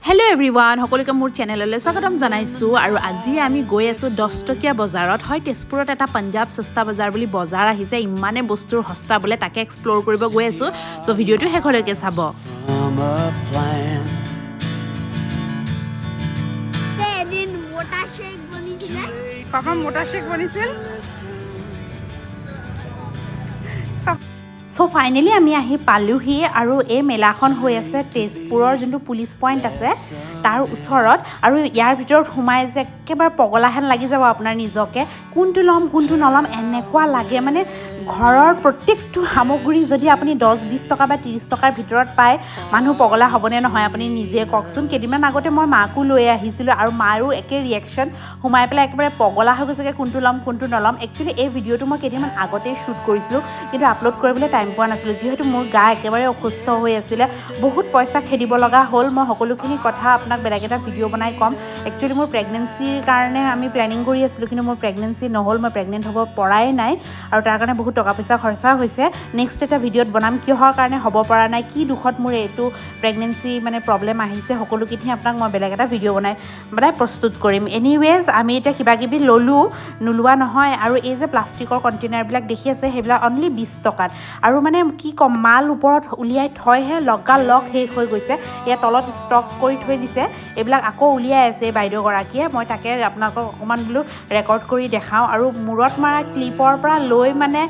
hello' everyone সকলোকে মোৰ চেনেললৈ স্বাগতম জনাইছোঁ আৰু আজি আমি গৈ আছোঁ 10 টকীয়া বজাৰত হয় তেজপুৰত এটা পাঞ্জাৱ সস্তা বজাৰ বুলি বজাৰ আহিছে ইমানে বস্তুৰ সস্তা বোলে তাকে এক্সপ্ল'ৰ কৰিব গৈ আছোঁ চ' ভিডিঅ'টো শেষলৈকে চাব পাপা মোটা শেক বনিছিল চ' ফাইনেলি আমি আহি পালোহি আৰু এই মেলাখন হৈ আছে তেজপুৰৰ যোনটো পুলিচ পইণ্ট আছে তাৰ ওচৰত আৰু ইয়াৰ ভিতৰত সোমাই যে একেবাৰে পগলাহেন লাগি যাব আপোনাৰ নিজকে কোনটো ল'ম কোনটো নল'ম এনেকুৱা লাগে মানে ঘৰৰ প্ৰত্যেকটো সামগ্ৰী যদি আপুনি 10-20 টকা বা 30 টকাৰ ভিতৰত পায় মানুহ পগলা হ'বনে নহয় আপুনি নিজে কওকচোন কেইদিনমান আগতে মই মাকো লৈ আহিছিলোঁ আৰু মাৰো একে ৰিয়েকশ্যন সোমাই পেলাই একেবাৰে পগলা হৈ গৈছেগৈ কোনটো ল'ম কোনটো নল'ম একচুৱেলি এই ভিডিঅ'টো মই কেইদিনমান আগতেই শ্বুট কৰিছিলোঁ কিন্তু আপলোড কৰিবলৈ টাইম পোৱা নাছিলোঁ যিহেতু মোৰ গা একেবাৰে অসুস্থ হৈ আছিলে বহুত পইচা খেদিব লগা হ'ল মই সকলোখিনি কথা আপোনাক বেলেগ এটা ভিডিঅ' বনাই ক'ম একচুৱেলি মোৰ প্ৰেগনেঞ্চিৰ কাৰণে আমি প্লেনিং কৰি আছিলোঁ কিন্তু মোৰ প্ৰেগনেঞ্চি নহ'ল মই প্ৰেগনেণ্ট হ'ব পৰাই নাই আৰু তাৰ কাৰণে বহুত টকা পইচা খৰচা হৈছে নেক্সট এটা ভিডিঅ'ত বনাম কিহৰ কাৰণে হ'ব পৰা নাই কি দুখত মোৰ এইটো প্ৰেগনেঞ্চি মানে প্ৰব্লেম আহিছে সকলোখিনি আপোনাক মই বেলেগ এটা ভিডিঅ' বনাই প্ৰস্তুত কৰিম এনিৱেজ আমি এতিয়া কিবাকিবি ল'লোঁ নোলোৱা নহয় আৰু এই যে প্লাষ্টিকৰ কণ্টেইনাৰবিলাক দেখি আছে সেইবিলাক অনলি 20 টকাত আৰু মানে কি ক'ম মাল ওপৰত উলিয়াই থয়হে লগালগ শেষ হৈ গৈছে ইয়াৰ তলত ষ্টক কৰি থৈ দিছে এইবিলাক আকৌ উলিয়াই আছে বাইদেউগৰাকীয়ে মই তাকে আপোনালোকক অকণমান বোলো ৰেকৰ্ড কৰি দেখাওঁ আৰু মূৰত মৰা ক্লিপৰ পৰা লৈ মানে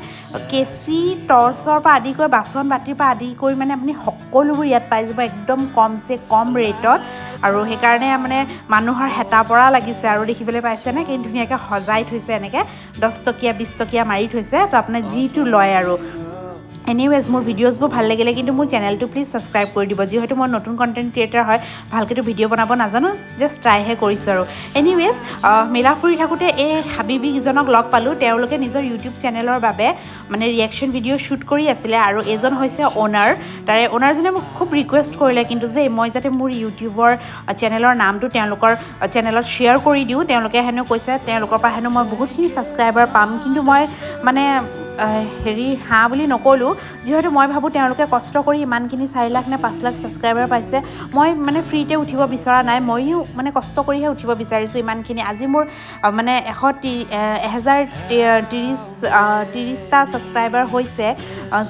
কেঁচি টৰ্চৰ পৰা আদি কৰি বাচন বাতিৰ পৰা আদি কৰি মানে আপুনি সকলোবোৰ ইয়াত পাই যাব একদম কম ৰেটত আৰু সেইকাৰণে মানে মানুহৰ হেতা পৰা লাগিছে আৰু দেখিবলৈ পাইছেনে কি ধুনীয়াকৈ সজাই থৈছে এনেকৈ 10 টকীয়া 20 টকীয়া মাৰি থৈছে তো আপোনাৰ যিটো লয় আৰু এনিৱেজ মোৰ ভিডিঅ'ছবোৰ ভাল লাগিলে কিন্তু মোৰ চেনেলটো প্লিজ ছাবস্ক্ৰাইব কৰি দিব যিহেতু মই নতুন কণ্টেণ্ট ক্ৰিয়েটাৰ হয় ভালকৈতো ভিডিঅ' বনাব নাজানো জাষ্ট ট্ৰাইহে কৰিছোঁ আৰু এনিৱেজ মেলা ফুৰি থাকোঁতে এই হাবিবিকেইজনক লগ পালোঁ তেওঁলোকে নিজৰ ইউটিউব চেনেলৰ বাবে মানে ৰিয়েকশ্যন ভিডিঅ' শ্বুট কৰি আছিলে আৰু এজন হৈছে অ'নাৰ তাৰে অ'নাৰজনে মোক খুব ৰিকুৱেষ্ট কৰিলে কিন্তু যে মই যাতে মোৰ ইউটিউবৰ চেনেলৰ নামটো তেওঁলোকৰ চেনেলত শ্বেয়াৰ কৰি দিওঁ তেওঁলোকে হেনো কৈছে তেওঁলোকৰ পৰা হেনো মই বহুতখিনি ছাবস্ক্ৰাইবাৰ পাম কিন্তু মই মানে হাঁ বুলি নক'লোঁ যিহেতু মই ভাবোঁ তেওঁলোকে কষ্ট কৰি ইমানখিনি 4 লাখ নে 5 লাখ ছাবস্ক্ৰাইবাৰ পাইছে মই মানে ফ্ৰীতে উঠিব বিচৰা নাই ময়ো মানে কষ্ট কৰিহে উঠিব বিচাৰিছোঁ ইমানখিনি আজি মোৰ মানে 1030টা ছাবস্ক্ৰাইবাৰ হৈছে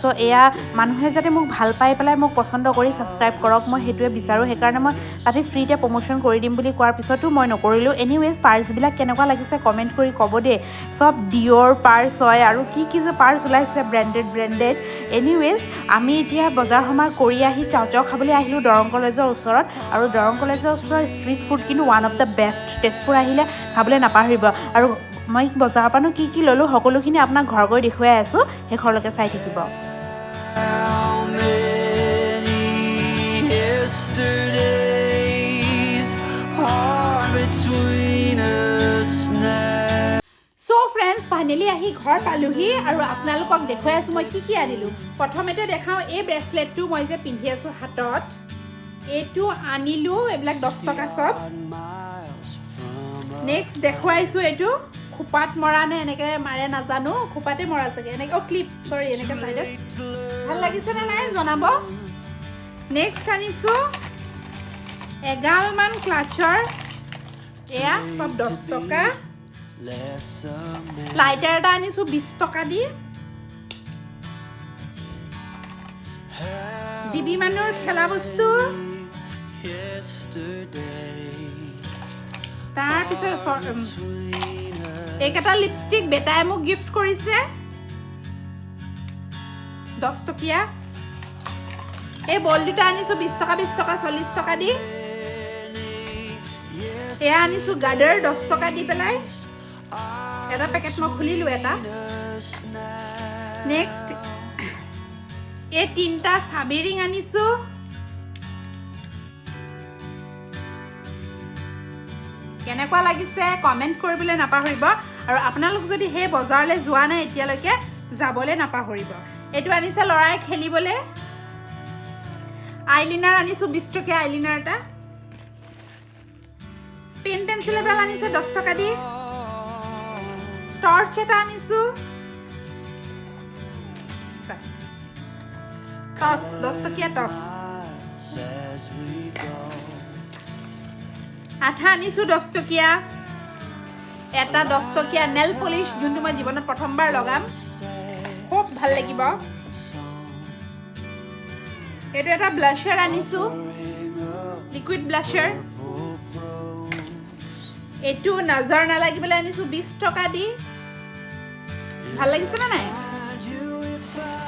চ' এয়া মানুহে যাতে মোক ভাল পাই পেলাই মোক পচন্দ কৰি ছাবস্ক্ৰাইব কৰক মই সেইটোৱে বিচাৰোঁ সেইকাৰণে মই তাতে ফ্ৰীতে প্ৰমোশ্যন কৰি দিম বুলি কোৱাৰ পিছতো মই নকৰিলোঁ এনিৱেজ পাৰ্চবিলাক কেনেকুৱা লাগিছে কমেণ্ট কৰি ক'ব দেই চব ডিঅ'ৰ পাৰ্চ হয় আৰু কি যে পাৰ্চ ওলাইছে ব্ৰেণ্ডেড এনিৱেজ আমি এতিয়া বজাৰ সমাৰ কৰি আহি চাও খাবলৈ আহিলোঁ দৰং কলেজৰ ওচৰত আৰু দৰং কলেজৰ ওচৰৰ ষ্ট্ৰীট ফুড কিন্তু one of the best Tezpur আহিলে খাবলৈ নাপাহৰিব আৰু মই বজাৰৰ পৰানো কি ল'লোঁ সকলোখিনি আপোনাক ঘৰ গৈ দেখুৱাই আছোঁ শেষৰলৈকে চাই থাকিব চ' ফ্ৰেণ্ডছ ফাইনেলি আহি ঘৰ পালোহি আৰু আপোনালোকক দেখুৱাই আছোঁ মই কি আনিলোঁ প্ৰথমতে দেখাওঁ এই ব্ৰেচলেটটো মই যে পিন্ধি আছোঁ হাতত এইটো আনিলোঁ এইবিলাক 10 টকা চব নেক্সট দেখুৱাইছোঁ এইটো খোপাত মৰা নে এনেকৈ মাৰে নাজানো খোপাতে মৰা চাগে এনেকৈ ক্লিপ চৰি এনেকৈ চাইডত ভাল লাগিছেনে নাই জনাব নেক্সট আনিছোঁ এগালমান ক্লাটচাৰ এয়া চব 10 টকা লাইটাৰ এটা আনিছোঁ 20 টকা দি দিবি মানুহৰ খেলা বস্তু তাৰপিছত এইকেইটা লিপষ্টিক বেটাই মোক গিফ্ট কৰিছে 10 টকীয়া এই বল দুটা আনিছোঁ 20 টকা 40 টকা দি এয়া আনিছোঁ গাডাৰ 10 টকা দি পেলাই এটা পেকেট মই খুলিলোঁ এটা নেক্সট এই 3টা চাবি ৰিং আনিছোঁ কেনেকুৱা লাগিছে কমেণ্ট কৰিবলৈ নাপাহৰিব আৰু আপোনালোক যদি সেই বজাৰলৈ যোৱা নাই এতিয়ালৈকে যাবলৈ নাপাহৰিব এইটো আনিছে ল'ৰাই খেলিবলৈ আইলিনাৰ আনিছোঁ 20 টকীয়া আইলিনাৰ এটা পেন পেঞ্চিল এডাল আনিছে 10 টকা দি টৰ্চ এটা আনিছোঁ টচ 10 টকীয়া টচ আঠা আনিছোঁ 10 টকীয়া এটা 10 টকীয়া নেল পলিশ যোনটো মই জীৱনত প্ৰথমবাৰ লগাম খুব ভাল লাগিব এইটো এটা ব্লাশ্বাৰ আনিছোঁ লিকুইড ব্লাশ্বাৰ এইটো নজৰ নালাগিবলৈ আনিছোঁ 20 টকা দি ভাল লাগিছে না নাই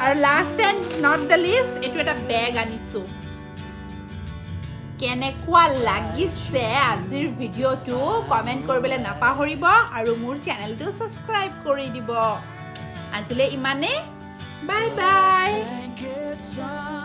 আৰু last and not the least এইটো এটা বেগ আনিছোঁ কেনেকুৱা লাগিছে আজিৰ ভিডিঅ'টো কমেণ্ট কৰিবলৈ নাপাহৰিব আৰু মোৰ চেনেলটো ছাবস্ক্ৰাইব কৰি দিব আজিলৈ ইমানে বাই বাই